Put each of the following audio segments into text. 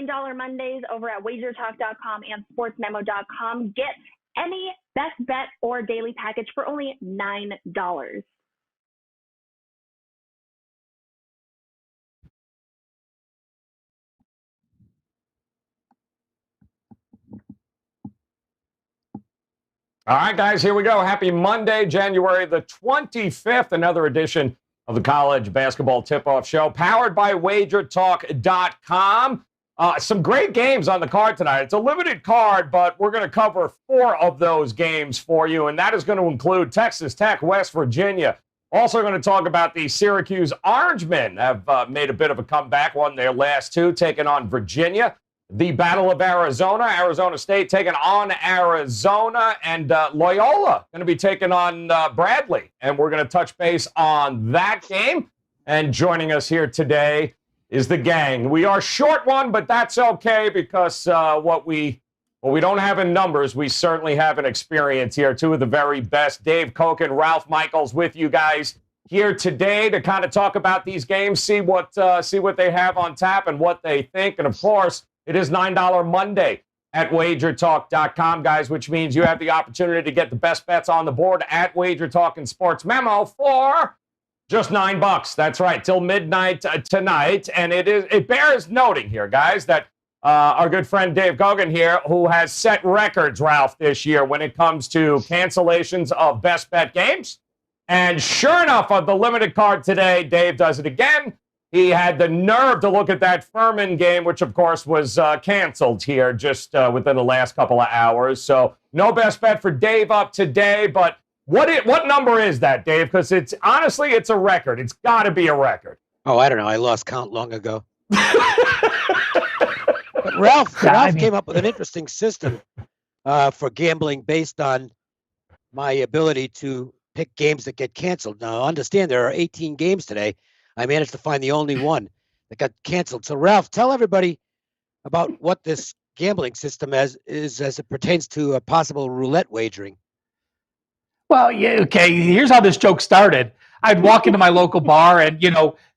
$9 Mondays over at WagerTalk.com and SportsMemo.com. Get any best bet or daily package for only $9. All right, guys, here we go. Happy Monday, January the 25th. Another edition of the College Basketball Tip-Off Show, powered by WagerTalk.com. Some great games on the card tonight. It's a limited card, but we're going to cover 4 of those games for you, and that is going to include Texas Tech, West Virginia. Also going to talk about the Syracuse Orangemen have made a bit of a comeback, won their last 2, taking on Virginia. The Battle of Arizona, Arizona State taking on Arizona, and Loyola going to be taking on Bradley. And we're going to touch base on that game. And joining us here today is the gang. We are short one, but that's okay because what we don't have in numbers, we certainly have in experience here. 2 of the very best. Dave Koch and Ralph Michaels with you guys here today to kind of talk about these games, see what they have on tap and what they think. And, of course, it is $9 Monday at WagerTalk.com, guys, which means you have the opportunity to get the best bets on the board at WagerTalk and Sports Memo for just $9. That's right, till midnight tonight. And it bears noting here, guys, that our good friend Dave Kogan here, who has set records, Ralph, this year when it comes to cancellations of best bet games. And sure enough, on the limited card today, Dave does it again. He had the nerve to look at that Furman game, which, of course, was canceled here just within the last couple of hours. So no best bet for Dave up today. But what number is that, Dave? Because honestly, it's a record. It's got to be a record. Oh, I don't know. I lost count long ago. But Ralph came up with an interesting system for gambling based on my ability to pick games that get canceled. Now, understand there are 18 games today. I managed to find the only one that got canceled. So, Ralph, tell everybody about what this gambling system is as it pertains to a possible roulette wagering. Well, yeah, okay. Here's how this joke started. I'd walk into my local bar, and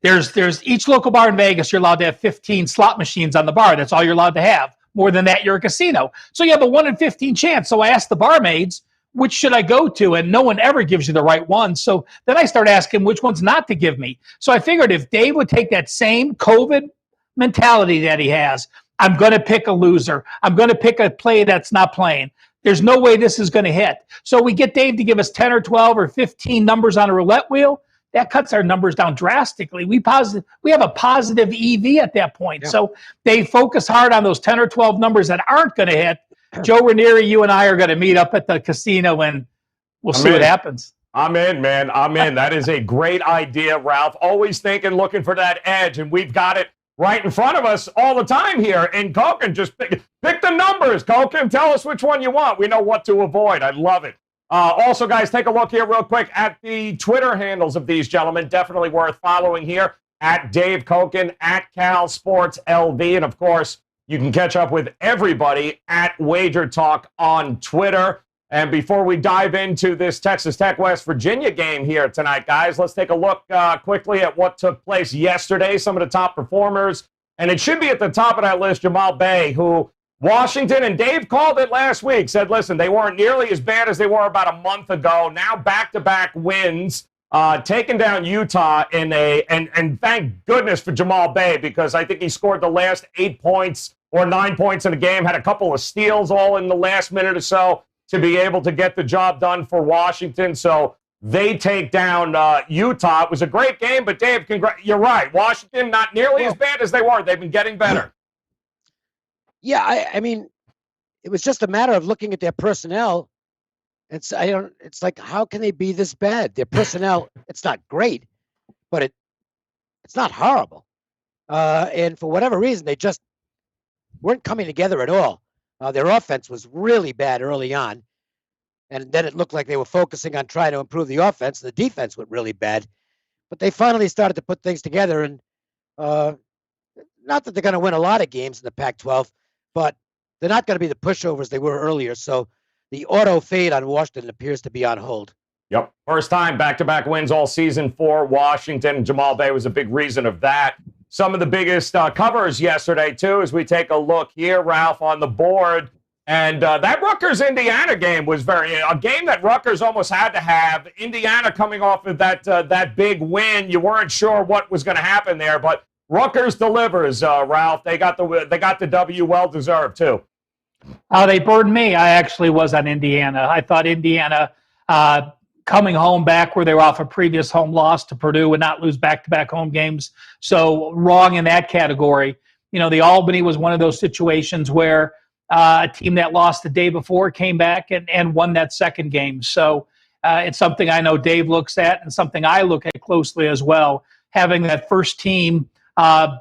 there's each local bar in Vegas. You're allowed to have 15 slot machines on the bar. That's all you're allowed to have. More than that, you're a casino. So you have a 1 in 15 chance. So I asked the barmaids, which should I go to? And no one ever gives you the right one. So then I start asking which ones not to give me. So I figured if Dave would take that same COVID mentality that he has, I'm going to pick a loser. I'm going to pick a play that's not playing. There's no way this is going to hit. So we get Dave to give us 10 or 12 or 15 numbers on a roulette wheel. That cuts our numbers down drastically. We have a positive EV at that point. Yeah. So they focus hard on those 10 or 12 numbers that aren't going to hit. Joe Raineri, you and I are going to meet up at the casino, and we'll see what happens. I'm in, man. I'm in. That is a great idea, Ralph. Always looking for that edge, and we've got it right in front of us all the time here. And Koken, just pick the numbers, Koken. Tell us which one you want. We know what to avoid. I love it. Also, guys, take a look here real quick at the Twitter handles of these gentlemen. Definitely worth following here. At Dave Koken, at Cal Sports LV, and, of course, you can catch up with everybody at Wager Talk on Twitter. And before we dive into this Texas Tech West Virginia game here tonight, guys, let's take a look quickly at what took place yesterday, some of the top performers. And it should be at the top of that list, Jamal Bay, who Washington, and Dave called it last week, said, listen, they weren't nearly as bad as they were about a month ago. Now back-to-back wins, taking down Utah and thank goodness for Jamal Bay, because I think he scored the last 8 points or 9 points in the game, had a couple of steals all in the last minute or so to be able to get the job done for Washington. So they take down Utah. It was a great game, but Dave, you're right. Washington, not nearly as bad as they were. They've been getting better. Yeah, I mean, it was just a matter of looking at their personnel. It's like, how can they be this bad? Their personnel, it's not great, but it's not horrible. And for whatever reason, they just weren't coming together at all. Their offense was really bad early on, and then it looked like they were focusing on trying to improve the offense. The defense went really bad, but they finally started to put things together. And not that they're going to win a lot of games in the Pac-12, but they're not going to be the pushovers they were earlier. So the auto fade on Washington appears to be on hold. Yep. First time back-to-back wins all season for Washington. Jamal Bay was a big reason of that. some of the biggest covers yesterday, too, as we take a look here, Ralph, on the board. And that Rutgers-Indiana game was a game that Rutgers almost had to have. Indiana coming off of that big win. You weren't sure what was going to happen there, but Rutgers delivers, Ralph. They got the W, well deserved too. They burned me. I actually was on Indiana. I thought Indiana coming home back where they were off a previous home loss to Purdue and not lose back-to-back home games. So wrong in that category. The Albany was one of those situations where a team that lost the day before came back and won that second game. So it's something I know Dave looks at and something I look at closely as well. Having that first team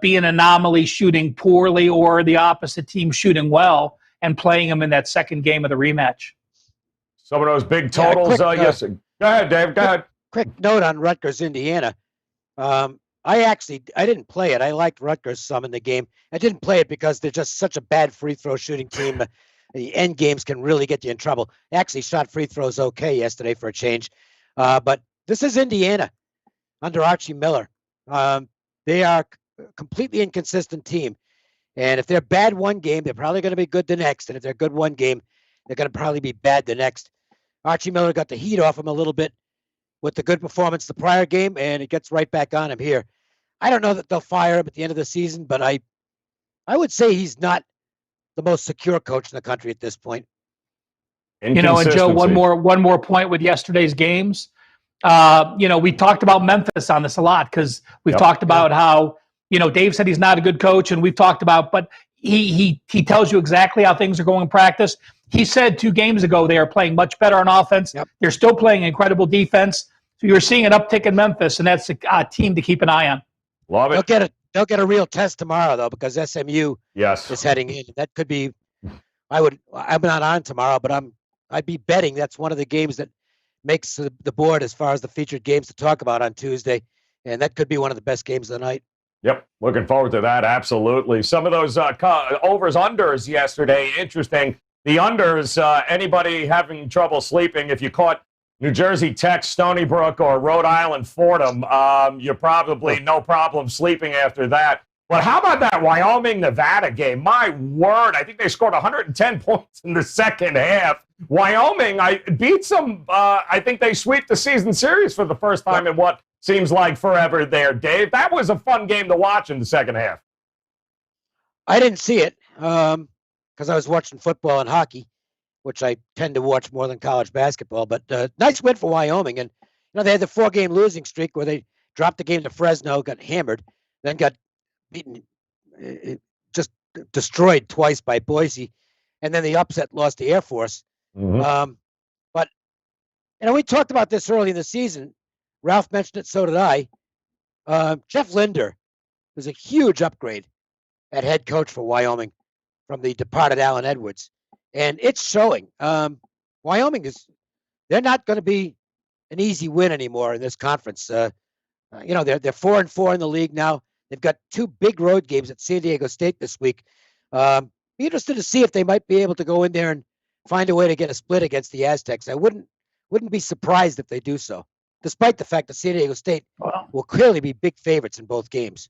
be an anomaly shooting poorly or the opposite team shooting well and playing them in that second game of the rematch. Some of those big totals. Yes. Go ahead, Dave. Go ahead. Quick note on Rutgers, Indiana. I didn't play it. I liked Rutgers some in the game. I didn't play it because they're just such a bad free throw shooting team. The end games can really get you in trouble. Actually shot free throws okay yesterday for a change. But this is Indiana under Archie Miller. They are a completely inconsistent team. And if they're bad one game, they're probably going to be good the next. And if they're good one game, they're going to probably be bad the next. Archie Miller got the heat off him a little bit with the good performance the prior game, and it gets right back on him here. I don't know that they'll fire him at the end of the season, but I would say he's not the most secure coach in the country at this point. And Joe, one more point with yesterday's games. We talked about Memphis on this a lot because we've talked about how, Dave said he's not a good coach, and we've talked about, but he tells you exactly how things are going in practice. He said 2 games ago they are playing much better on offense. Yep. They're still playing incredible defense. So you're seeing an uptick in Memphis, and that's a team to keep an eye on. Love it. They'll get a real test tomorrow though, because SMU is heading in. That could be. I'm not on tomorrow, but I'd be betting that's one of the games that makes the board as far as the featured games to talk about on Tuesday, and that could be one of the best games of the night. Yep, looking forward to that. Absolutely. Some of those overs unders yesterday. Interesting. The unders. Anybody having trouble sleeping? If you caught New Jersey Tech, Stony Brook, or Rhode Island Fordham, you're probably no problem sleeping after that. But how about that Wyoming-Nevada game? My word, I think they scored 110 points in the second half. Wyoming, beats them. I think they sweep the season series for the first time in what seems like forever there, Dave. That was a fun game to watch in the second half. I didn't see it because I was watching football and hockey, which I tend to watch more than college basketball. But nice win for Wyoming. And, they had the 4-game losing streak where they dropped the game to Fresno, got hammered, then got beaten, just destroyed twice by Boise. And then the upset lost to Air Force. Mm-hmm. But, we talked about this early in the season. Ralph mentioned it, so did I. Jeff Linder was a huge upgrade at head coach for Wyoming from the departed Alan Edwards. And it's showing. Wyoming they're not going to be an easy win anymore in this conference. They're 4-4 in the league now. They've got 2 big road games at San Diego State this week. Be interested to see if they might be able to go in there and find a way to get a split against the Aztecs. I wouldn't be surprised if they do so, despite the fact that San Diego State will clearly be big favorites in both games.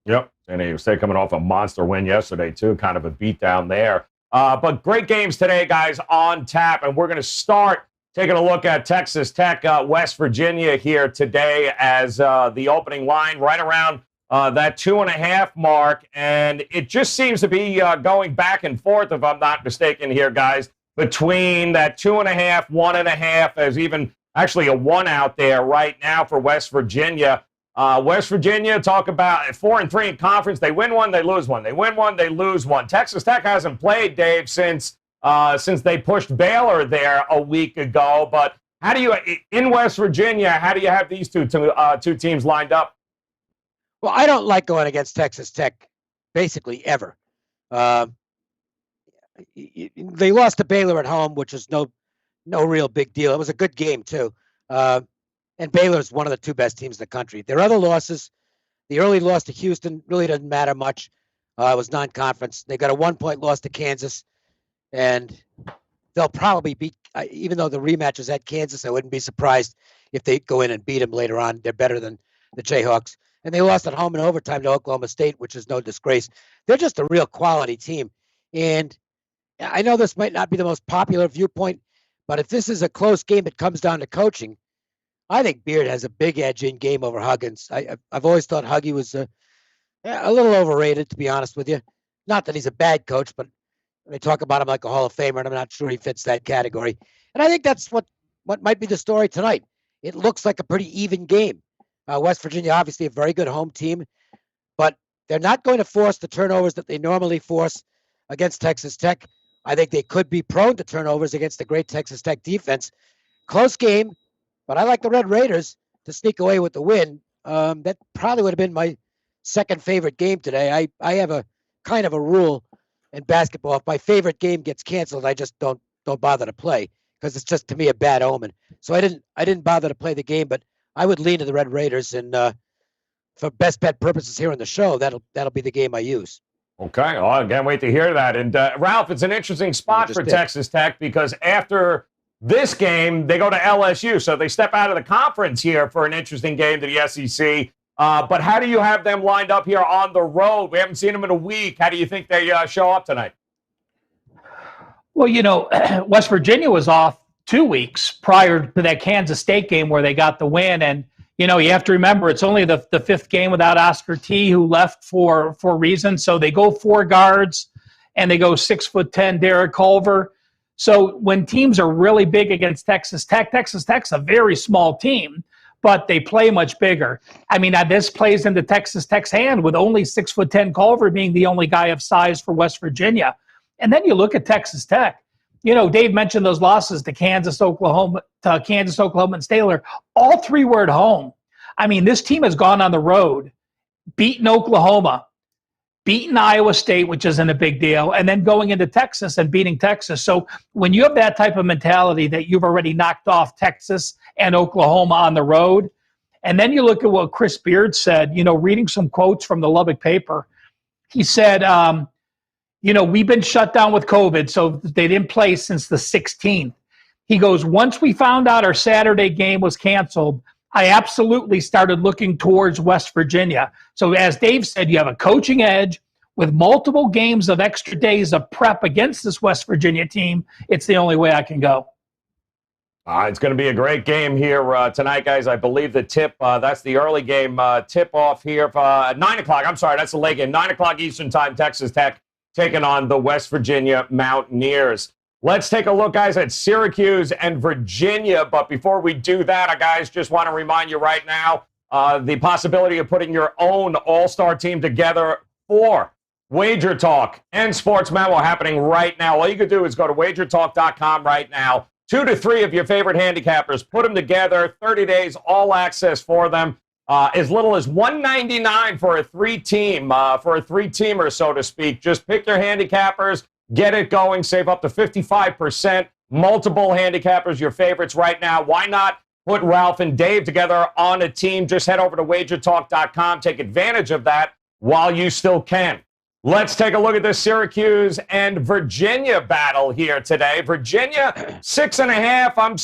Yep, San Diego State coming off a monster win yesterday, too. Kind of a beatdown there. But great games today, guys, on tap. And we're going to start taking a look at Texas Tech, West Virginia here today as the opening line right around that 2.5 mark. And it just seems to be going back and forth, if I'm not mistaken here, guys, between that 2.5, 1.5. There's even actually a 1 out there right now for West Virginia. West Virginia, talk about 4-3 in conference. They win one, they lose one. They win one, they lose one. Texas Tech hasn't played, Dave, since they pushed Baylor there a week ago. But how do you, in West Virginia, how do you have these two teams lined up? Well, I don't like going against Texas Tech basically ever. They lost to Baylor at home, which is no real big deal. It was a good game, too. And Baylor is one of the 2 best teams in the country. Their other losses, the early loss to Houston really doesn't matter much. It was non-conference. They got a 1-point loss to Kansas, and they'll probably beat, even though the rematch is at Kansas, I wouldn't be surprised if they go in and beat them later on. They're better than the Jayhawks. and they lost at home in overtime to Oklahoma State, which is no disgrace. They're just a real quality team. And I know this might not be the most popular viewpoint, but if this is a close game that comes down to coaching, I think Beard has a big edge in game over Huggins. I've always thought Huggy was a little overrated, to be honest with you. Not that he's a bad coach, but they talk about him like a Hall of Famer, and I'm not sure he fits that category. And I think that's what might be the story tonight. It looks like a pretty even game. West Virginia, obviously a very good home team, but they're not going to force the turnovers that they normally force against Texas Tech. I think they could be prone to turnovers against the great Texas Tech defense. Close game, but I like the Red Raiders to sneak away with the win. That probably would have been my second favorite game today. I have a kind of a rule in basketball. If my favorite game gets canceled, I just don't bother to play because it's just, to me, a bad omen. So I didn't bother to play the game, but I would lean to the Red Raiders, and for best bet purposes here on the show, that'll be the game I use. Okay, well, I can't wait to hear that. And Ralph, it's an interesting spot for Texas Tech because after this game, they go to LSU, so they step out of the conference here for an interesting game to the SEC. But how do you have them lined up here on the road? We haven't seen them in a week. How do you think they show up tonight? Well, West Virginia was off 2 weeks prior to that Kansas State game where they got the win. And, you have to remember it's only the fifth game without Oscar T, who left for reasons. So they go 4 guards and they go 6'10" Derek Culver. So when teams are really big against Texas Tech's a very small team, but they play much bigger. I mean, this plays into Texas Tech's hand with only 6'10" Culver being the only guy of size for West Virginia. And then you look at Texas Tech. Dave mentioned those losses to Kansas, Oklahoma, and Staler. All 3 were at home. I mean, this team has gone on the road, beaten Oklahoma, beaten Iowa State, which isn't a big deal, and then going into Texas and beating Texas. So when you have that type of mentality that you've already knocked off Texas and Oklahoma on the road, and then you look at what Chris Beard said, reading some quotes from the Lubbock paper, he said, we've been shut down with COVID, so they didn't play since the 16th. He goes, once we found out our Saturday game was canceled, I absolutely started looking towards West Virginia. So as Dave said, you have a coaching edge with multiple games of extra days of prep against this West Virginia team. It's the only way I can go. It's going to be a great game here tonight, guys. I believe the tip, that's the early game tip-off here at 9 o'clock. I'm sorry, that's the late game. 9 o'clock Eastern time, Texas Tech taking on the West Virginia Mountaineers. Let's take a look, guys, at Syracuse and Virginia. But before we do that, I guys just want to remind you right now the possibility of putting your own all-star team together for Wager Talk and Sports Memo happening right now. All you can do is go to WagerTalk.com right now. 2 to 3 of your favorite handicappers, put them together, 30 days, all access for them. As little as $199 for a 3-teamer, so to speak. Just pick your handicappers, get it going, save up to 55%. Multiple handicappers, your favorites right now. Why not put Ralph and Dave together on a team? Just head over to WagerTalk.com. Take advantage of that while you still can. Let's take a look at the Syracuse and Virginia battle here today. Virginia, 6.5. I'm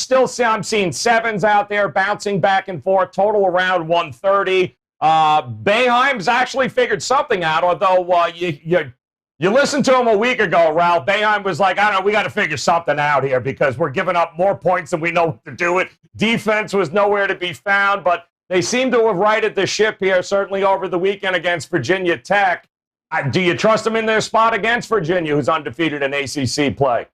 seeing 7s out there bouncing back and forth, total around 130. Boeheim's actually figured something out, although you listened to him a week ago, Ralph. Boeheim was like, I don't know, we got to figure something out here because we're giving up more points than we know what to do with. Defense was nowhere to be found, but they seem to have righted the ship here, certainly over the weekend against Virginia Tech. Do you trust them in their spot against Virginia, who's undefeated in ACC play?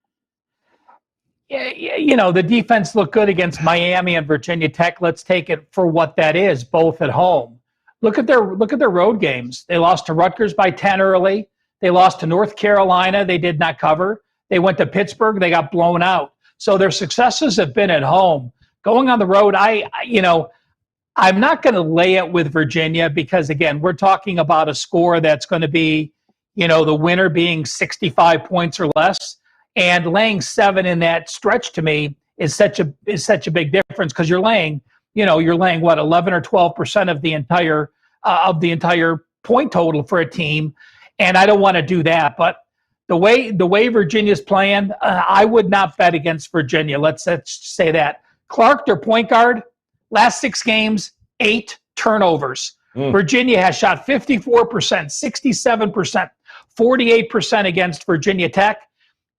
Yeah, the defense looked good against Miami and Virginia Tech. Let's take it for what that is, both at home. Look at their road games. They lost to Rutgers by 10 early. They lost to North Carolina. They did not cover. They went to Pittsburgh. They got blown out. So their successes have been at home. Going on the road, I'm not going to lay it with Virginia because, again, we're talking about a score that's going to be, the winner being 65 points or less. And laying 7 in that stretch to me is such a big difference because you're laying what, 11 or 12% of the entire point total for a team. And I don't want to do that. But the way Virginia's playing, I would not bet against Virginia. Let's say that. Clark, their point guard, last 6 games, 8 turnovers. Virginia has shot 54%, 67%, 48% against Virginia Tech.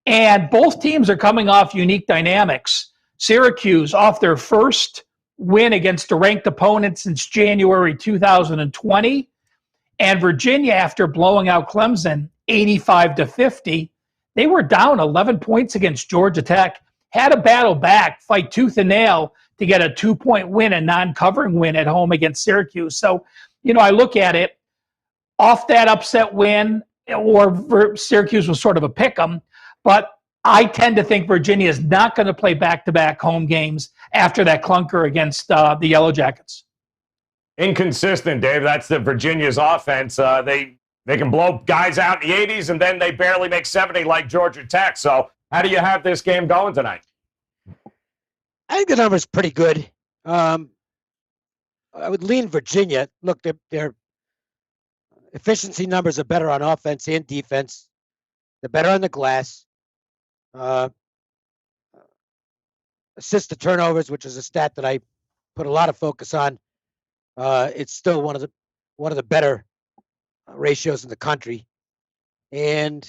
And both teams are coming off unique dynamics. Syracuse off their first win against a ranked opponent since January 2020. And Virginia, after blowing out Clemson 85-50, they were down 11 points against Georgia Tech, had a battle back, fight tooth and nail to get a 2-point win, a non-covering win at home against Syracuse. So, I look at it, off that upset win, or Syracuse was sort of a pick-em, but I tend to think Virginia is not going to play back-to-back home games after that clunker against the Yellow Jackets. Inconsistent, Dave. That's the Virginia's offense. They can blow guys out in the 80s, and then they barely make 70 like Georgia Tech. So how do you have this game going tonight? I think the number's pretty good. I would lean Virginia. Look, their efficiency numbers are better on offense and defense. They're better on the glass. Assist to turnovers, which is a stat that I put a lot of focus on. It's still one of the better ratios in the country, and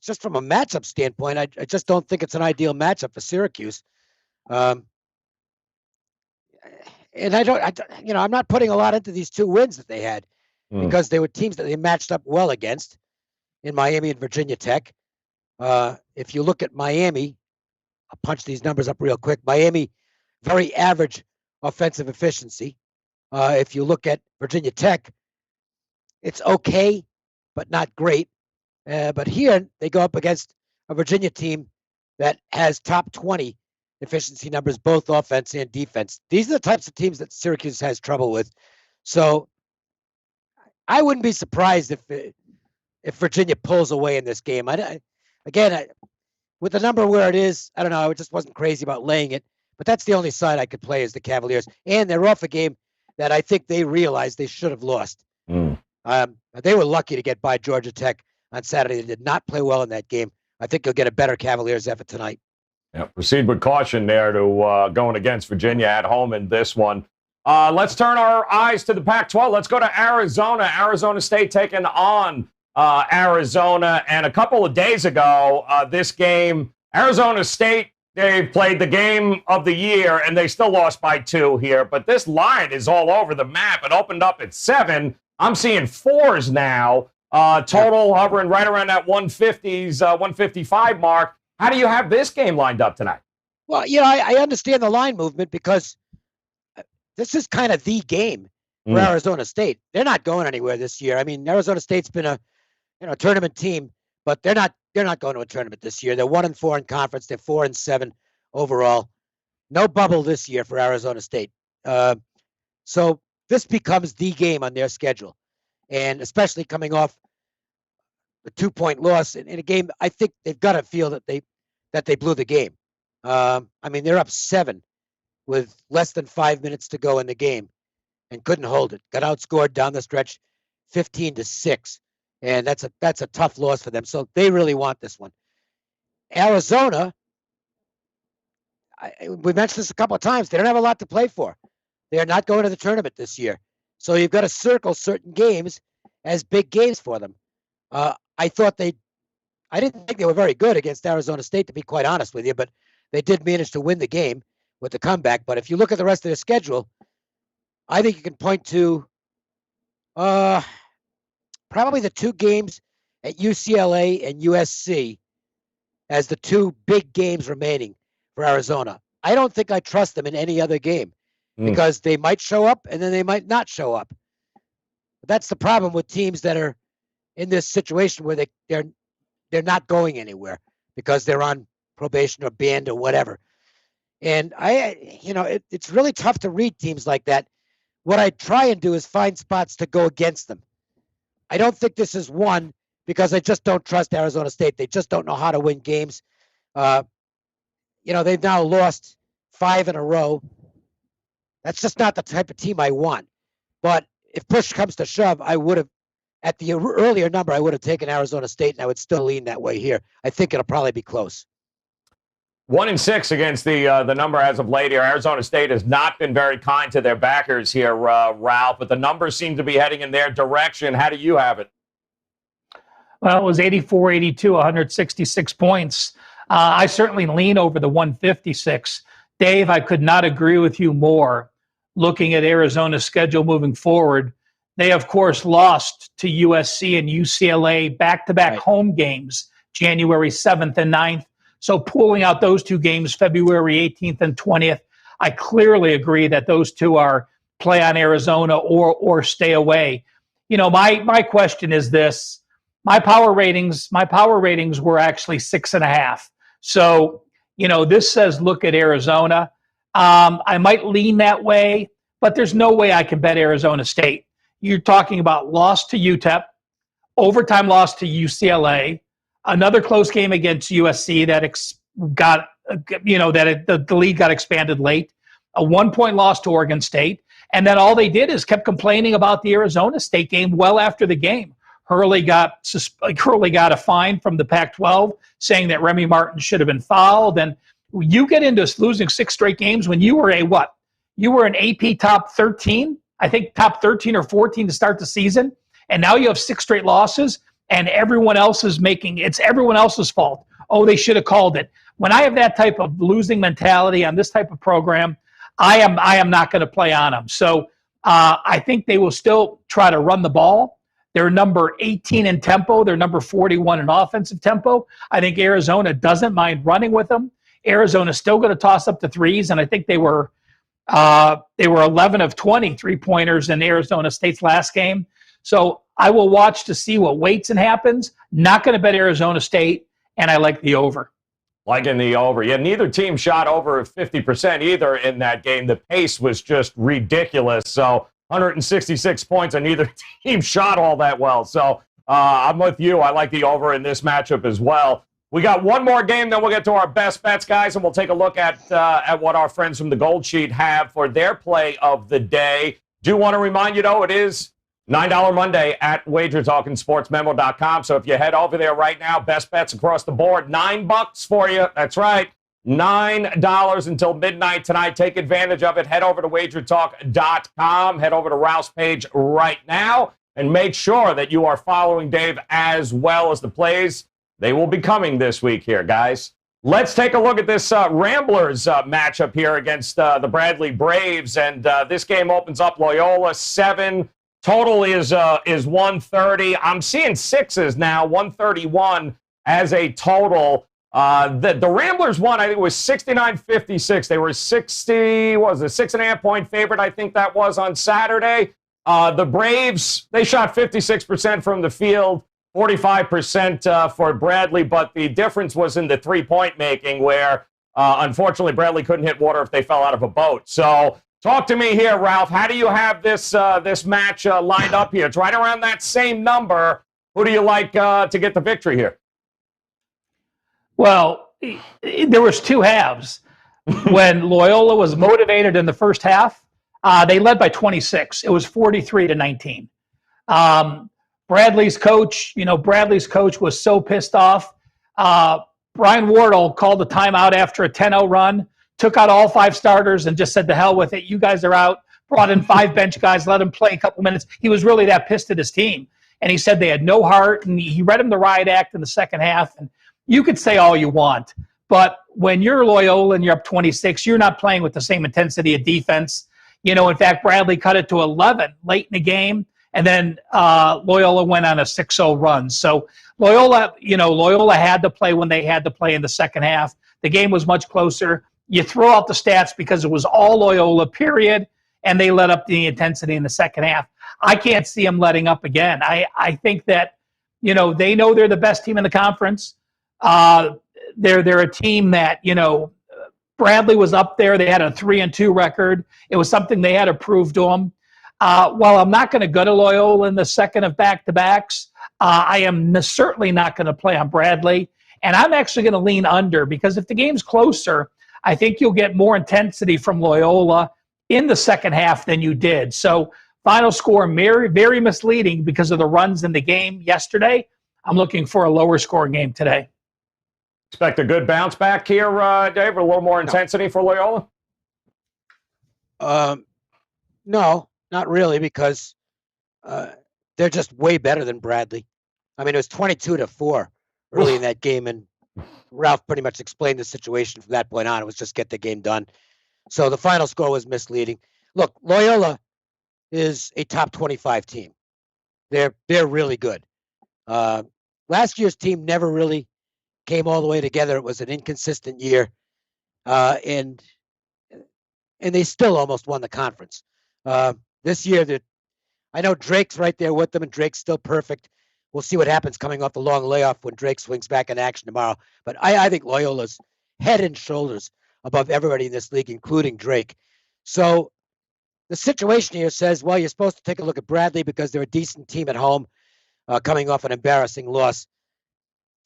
just from a matchup standpoint, I just don't think it's an ideal matchup for Syracuse. And I'm not putting a lot into these two wins that they had because they were teams that they matched up well against in Miami and Virginia Tech. If you look at Miami, I'll punch these numbers up real quick. Miami, very average offensive efficiency. If you look at Virginia Tech, it's okay, but not great. But here they go up against a Virginia team that has top 20 efficiency numbers, both offense and defense. These are the types of teams that Syracuse has trouble with. So I wouldn't be surprised if Virginia pulls away in this game. With the number where it is, I don't know. I just wasn't crazy about laying it. But that's the only side I could play is the Cavaliers. And they're off a game that I think they realized they should have lost. They were lucky to get by Georgia Tech on Saturday. They did not play well in that game. I think you'll get a better Cavaliers effort tonight. Yeah, proceed with caution there to going against Virginia at home in this one. Let's turn our eyes to the Pac-12. Let's go to Arizona. Arizona State taking on Arizona. And a couple of days ago, this game, Arizona State, they played the game of the year, and they still lost by 2 here. But this line is all over the map. It opened up at 7. I'm seeing 4s now. Total hovering right around that 150s, 155 mark. How do you have this game lined up tonight? Well, I understand the line movement because this is kind of the game for Arizona State. They're not going anywhere this year. I mean, Arizona State's been a tournament team, but they're not going to a tournament this year. They're 1-4 in conference. They're 4-7 overall. No bubble this year for Arizona State. So this becomes the game on their schedule, and especially coming off the 2-point loss in a game, I think they've got to feel that they blew the game. I mean, they're up 7 with less than 5 minutes to go in the game and couldn't hold it. Got outscored down the stretch 15-6. And that's a tough loss for them. So they really want this one. Arizona, we mentioned this a couple of times. They don't have a lot to play for. They are not going to the tournament this year. So you've got to circle certain games as big games for them. I didn't think they were very good against Arizona State, to be quite honest with you, but they did manage to win the game with the comeback. But if you look at the rest of their schedule, I think you can point to probably the 2 games at UCLA and USC as the 2 big games remaining for Arizona. I don't think I trust them in any other game because they might show up and then they might not show up. But that's the problem with teams that are in this situation where they're not going anywhere because they're on probation or banned or whatever. And it's really tough to read teams like that. What I try and do is find spots to go against them. I don't think this is one because I just don't trust Arizona State. They just don't know how to win games. They've now lost 5 in a row. That's just not the type of team I want. But if push comes to shove, I would have, at the earlier number, I would have taken Arizona State, and I would still lean that way here. I think it'll probably be close. 1-6 against the number as of late here. Arizona State has not been very kind to their backers here, Ralph, but the numbers seem to be heading in their direction. How do you have it? Well, it was 84-82, 166 points. I certainly lean over the 156. Dave, I could not agree with you more. Looking at Arizona's schedule moving forward, they, of course, lost to USC and UCLA back-to-back home games, January 7th and 9th. So pulling out those two games, February 18th and 20th, I clearly agree that those two are play on Arizona or stay away. You know, my question is this. My power ratings were actually 6.5. So, you know, this says look at Arizona. I might lean that way, but there's no way I can bet Arizona State. You're talking about loss to UTEP, overtime loss to UCLA, another close game against USC that the lead got expanded late, a 1-point loss to Oregon State, and then all they did is kept complaining about the Arizona State game well after the game. Hurley got a fine from the Pac-12 saying that Remy Martin should have been fouled, and you get into losing 6 straight games when you were You were an AP top 13, I think top 13 or 14 to start the season, and now you have 6 straight losses. And everyone else is it's everyone else's fault. Oh, they should have called it. When I have that type of losing mentality on this type of program, I am not going to play on them. So I think they will still try to run the ball. They're number 18 in tempo. They're number 41 in offensive tempo. I think Arizona doesn't mind running with them. Arizona's still going to toss up the threes, and I think they were 11 of 20 3-pointers in Arizona State's last game. So I will watch to see what waits and happens. Not going to bet Arizona State, and I like the over. Liking the over. Yeah, neither team shot over 50% either in that game. The pace was just ridiculous. So 166 points, and neither team shot all that well. So I'm with you. I like the over in this matchup as well. We got one more game, then we'll get to our best bets, guys, and we'll take a look at what our friends from the Gold Sheet have for their play of the day. Do want to remind you, though, it is $9 Monday at WagerTalk'sSportsMemo.com. So if you head over there right now, best bets across the board, $9 for you. That's right, $9 until midnight tonight. Take advantage of it. Head over to WagerTalk.com. Head over to Ralph's page right now and make sure that you are following Dave as well as the plays. They will be coming this week here, guys. Let's take a look at this Ramblers matchup here against the Bradley Braves. And this game opens up Loyola 7. Total is 130. I'm seeing 6s now, 131 as a total. The Ramblers won, I think it was 69-56. They were 6.5-point favorite, I think that was on Saturday. The Braves, they shot 56% from the field, 45% for Bradley, but the difference was in the 3-point making where, unfortunately, Bradley couldn't hit water if they fell out of a boat. So talk to me here, Ralph. How do you have this match lined up here? It's right around that same number. Who do you like to get the victory here? Well, there was 2 halves. When Loyola was motivated in the first half, they led by 26. It was 43-19. Bradley's coach was so pissed off. Brian Wardle called the timeout after a 10-0 run, took out all 5 starters and just said, to hell with it. You guys are out. Brought in 5 bench guys, let them play a couple minutes. He was really that pissed at his team. And he said they had no heart, and he read him the riot act in the second half. And you could say all you want, but when you're Loyola and you're up 26, you're not playing with the same intensity of defense. You know, in fact, Bradley cut it to 11 late in the game, and then Loyola went on a 6-0 run. So Loyola had to play when they had to play in the second half. The game was much closer. You throw out the stats because it was all Loyola, period, and they let up the intensity in the second half. I can't see them letting up again. I think that, they know they're the best team in the conference. They're a team that, Bradley was up there. They had a 3-2 record. It was something they had to prove to them. While I'm not going to go to Loyola in the second of back-to-backs, I am certainly not going to play on Bradley. And I'm actually going to lean under because if the game's closer, I think you'll get more intensity from Loyola in the second half than you did. So final score, very, very misleading because of the runs in the game yesterday. I'm looking for a lower scoring game today. Expect a good bounce back here, Dave, or a little more intensity for Loyola? No, not really, because they're just way better than Bradley. I mean, it was 22-4 early in that game, and Ralph pretty much explained the situation from that point on. It was just get the game done. So the final score was misleading. Look, Loyola is a top 25 team. They're really good. Last year's team never really came all the way together. It was an inconsistent year, and they still almost won the conference. This year, I know Drake's right there with them, and Drake's still perfect. We'll see what happens coming off the long layoff when Drake swings back in action tomorrow. But I think Loyola's head and shoulders above everybody in this league, including Drake. So the situation here says, well, you're supposed to take a look at Bradley because they're a decent team at home, coming off an embarrassing loss.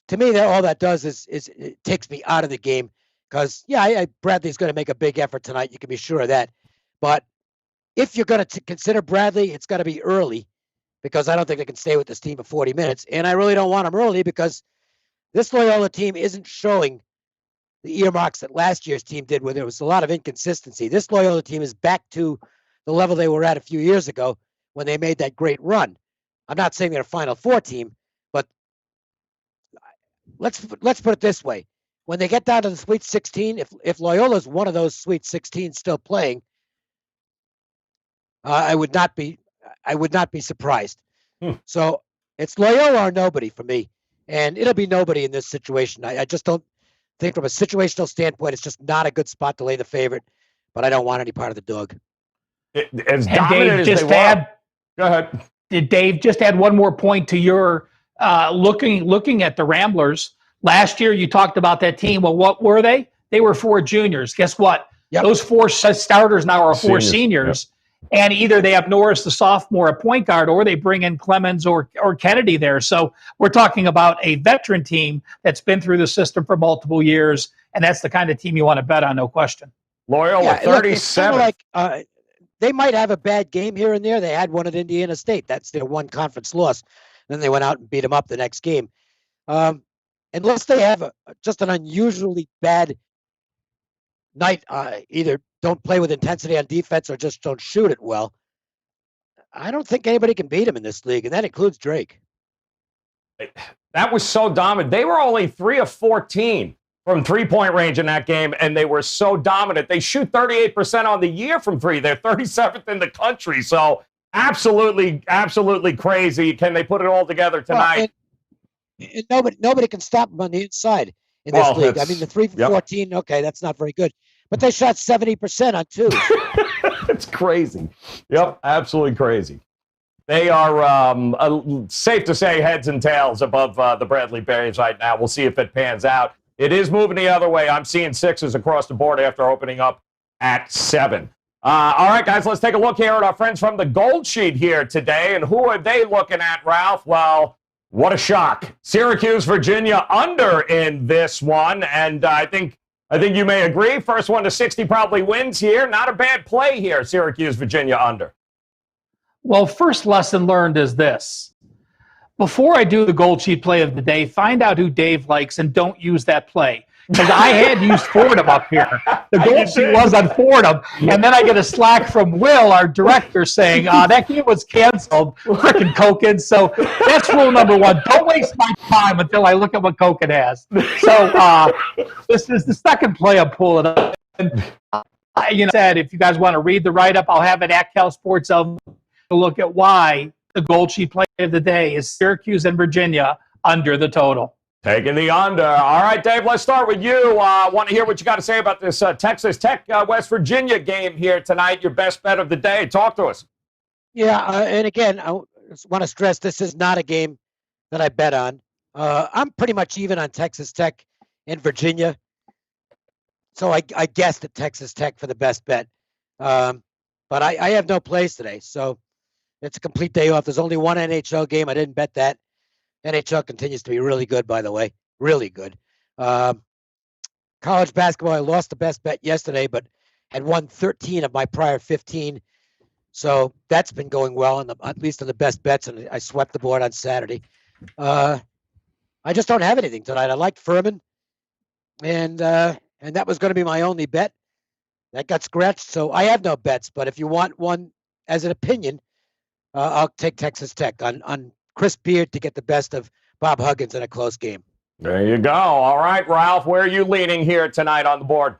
To me, all that does is it takes me out of the game because, Bradley's going to make a big effort tonight. You can be sure of that. But if you're going to consider Bradley, it's got to be early because I don't think they can stay with this team for 40 minutes. And I really don't want them early because this Loyola team isn't showing the earmarks that last year's team did, where there was a lot of inconsistency. This Loyola team is back to the level they were at a few years ago when they made that great run. I'm not saying they're a Final Four team, but let's put it this way. When they get down to the Sweet 16, if Loyola's one of those Sweet 16 still playing, I would not be surprised. So it's Loyola or nobody for me, and it'll be nobody in this situation. I just don't think from a situational standpoint, it's just not a good spot to lay the favorite, but I don't want any part of the dog. As dominant as they were. Go ahead. Did Dave just add one more point to your looking at the Ramblers? Last year, you talked about that team. Well, what were they? They were 4 juniors. Guess what? Yep. Those 4 starters now are 4 seniors. Yep. And either they have Norris, the sophomore, at point guard, or they bring in Clemens or Kennedy there. So we're talking about a veteran team that's been through the system for multiple years, and that's the kind of team you want to bet on, no question. Loyola, 37. Look, like, they might have a bad game here and there. They had one at Indiana State. That's their one conference loss. Then they went out and beat them up the next game. Unless they have just an unusually bad night, either don't play with intensity on defense or just don't shoot it well, I don't think anybody can beat them in this league, and that includes Drake. That was so dominant. They were only 3 of 14 from three-point range in that game, and they were so dominant. They shoot 38% on the year from three. They're 37th in the country, so absolutely crazy. Can they put it all together tonight? Well, and nobody can stop them on the inside in this league. I mean, the 3 for 14, okay, that's not very good. But they shot 70% on 2. It's crazy. Yep, absolutely crazy. They are, safe to say, heads and tails above the Bradley Bears right now. We'll see if it pans out. It is moving the other way. I'm seeing 6s across the board after opening up at 7. All right, guys, let's take a look here at our friends from the Gold Sheet here today. And who are they looking at, Ralph? Well, what a shock. Syracuse, Virginia under in this one. And I think you may agree. First one to 60 probably wins here. Not a bad play here, Syracuse, Virginia under. Well, first lesson learned is this. Before I do the Gold Sheet play of the day, find out who Dave likes and don't use that play. Because I had used Fordham up here. The Gold Sheet was on Fordham. And then I get a slack from Will, our director, saying, that game was canceled. Frickin' Koken. So that's rule number 1. Don't waste my time until I look at what Koken has. So this is the second play I'm pulling up. And, said, if you guys want to read the write-up, I'll have it at Cal Sports to look at why the Gold Sheet play of the day is Syracuse and Virginia under the total. Taking the under. All right, Dave, let's start with you. Want to hear what you got to say about this Texas Tech, West Virginia game here tonight, your best bet of the day. Talk to us. Yeah, and again, I want to stress this is not a game that I bet on. I'm pretty much even on Texas Tech and Virginia. So I guessed at Texas Tech for the best bet. But I have no plays today, so it's a complete day off. There's only one NHL game. I didn't bet that. NHL continues to be really good, by the way. Really good. College basketball, I lost the best bet yesterday, but had won 13 of my prior 15. So that's been going well, at least on the best bets, and I swept the board on Saturday. I just don't have anything tonight. I liked Furman. and that was going to be my only bet. That got scratched, so I have no bets. But if you want one as an opinion, I'll take Texas Tech on Chris Beard to get the best of Bob Huggins in a close game. There you go. All right, Ralph, where are you leaning here tonight on the board?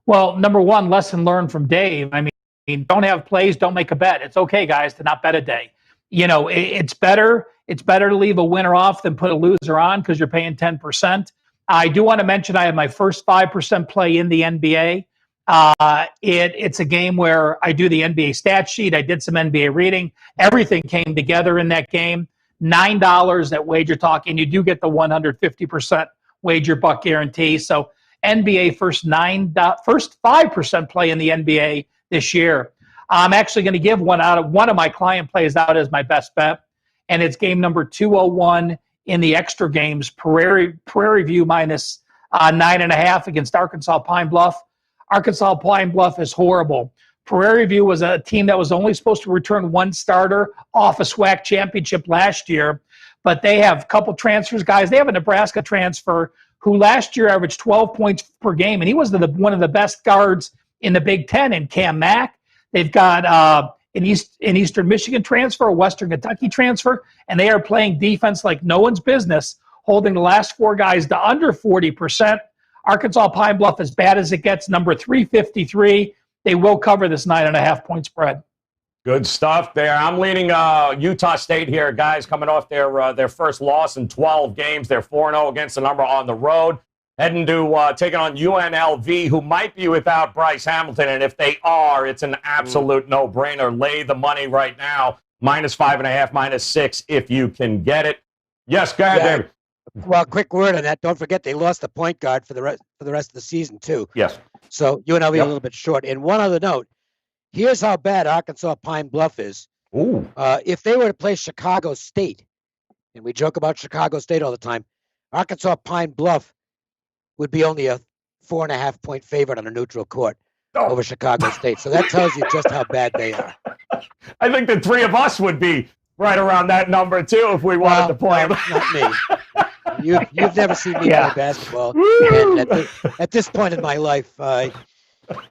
Well, number one, lesson learned from Dave. I mean, don't have plays, don't make a bet. It's okay, guys, to not bet a day. You know, it's better to leave a winner off than put a loser on because you're paying 10%. I do want to mention I have my first 5% play in the NBA. It's a game where I do the NBA stat sheet. I did some NBA reading. Everything came together in that game. $9 at WagerTalk, and you do get the 150% wager buck guarantee. So NBA first 5% play in the NBA this year. I'm actually going to give one of my client plays out as my best bet, and it's game number 201 in the extra games. Prairie View minus 9.5 against Arkansas Pine Bluff. Arkansas Pine Bluff is horrible. Prairie View was a team that was only supposed to return one starter off a SWAC championship last year, but they have a couple transfers, guys. They have a Nebraska transfer who last year averaged 12 points per game, and he was one of the best guards in the Big Ten in Cam Mack. They've got an Eastern Michigan transfer, a Western Kentucky transfer, and they are playing defense like no one's business, holding the last four guys to under 40%. Arkansas Pine Bluff, as bad as it gets, number 353. They will cover this 9.5-point spread. Good stuff there. I'm leaning Utah State here, guys, coming off their first loss in 12 games. They're 4-0 against the number on the road. Heading to taking on UNLV, who might be without Bryce Hamilton. And if they are, it's an absolute no-brainer. Lay the money right now. -5.5, -6 if you can get it. Yes, go ahead, David. Well, quick word on that. Don't forget they lost the point guard for the rest of the season too. Yes. So UNLV a little bit short. And one other note, here's how bad Arkansas Pine Bluff is. Ooh. If they were to play Chicago State, and we joke about Chicago State all the time, Arkansas Pine Bluff would be only a 4.5-point favorite on a neutral court over Chicago State. So that tells you just how bad they are. I think the three of us would be right around that number too if we wanted to play them. Not me. You've never seen me play basketball. And at this point in my life,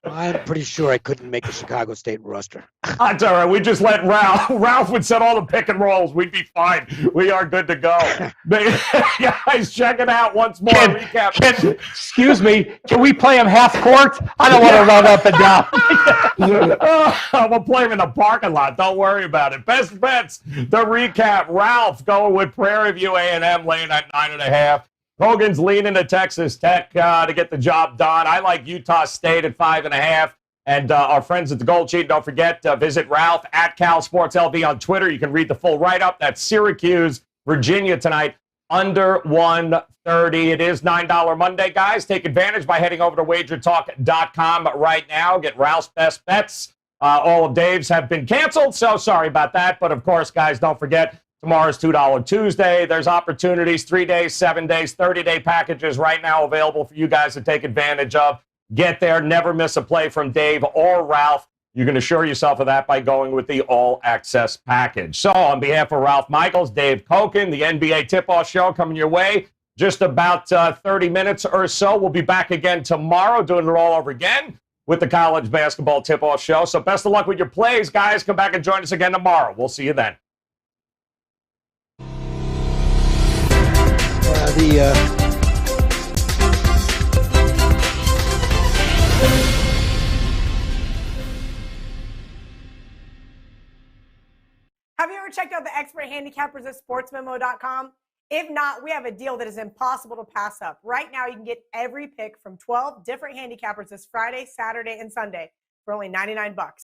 I'm pretty sure I couldn't make the Chicago State roster. That's all right. We just let Ralph. Ralph would set all the pick and rolls. We'd be fine. We are good to go. Guys, check it out once more. Recap. Excuse me. Can we play him half court? I don't want to run up and down. We'll play him in the parking lot. Don't worry about it. Best bets. The recap. Ralph going with Prairie View A&M laying at 9.5. Hogan's leaning to Texas Tech to get the job done. I like Utah State at 5.5. And our friends at the Gold Sheet, don't forget, visit Ralph at CalSportsLV on Twitter. You can read the full write-up. That's Syracuse, Virginia tonight, under 130. It is $9 Monday, guys. Take advantage by heading over to WagerTalk.com right now. Get Ralph's best bets. All of Dave's have been canceled, so sorry about that. But, of course, guys, don't forget, tomorrow's $2 Tuesday. There's opportunities, 3 days, 7 days, 30-day packages right now available for you guys to take advantage of. Get there. Never miss a play from Dave or Ralph. You can assure yourself of that by going with the all-access package. So on behalf of Ralph Michaels, Dave Koken, the NBA Tip-Off Show coming your way, just about 30 minutes or so. We'll be back again tomorrow doing it all over again with the College Basketball Tip-Off Show. So best of luck with your plays, guys. Come back and join us again tomorrow. We'll see you then. Have you ever checked out the expert handicappers at sportsmemo.com? If not, we have a deal that is impossible to pass up. Right now, you can get every pick from 12 different handicappers this Friday, Saturday, and Sunday for only $99.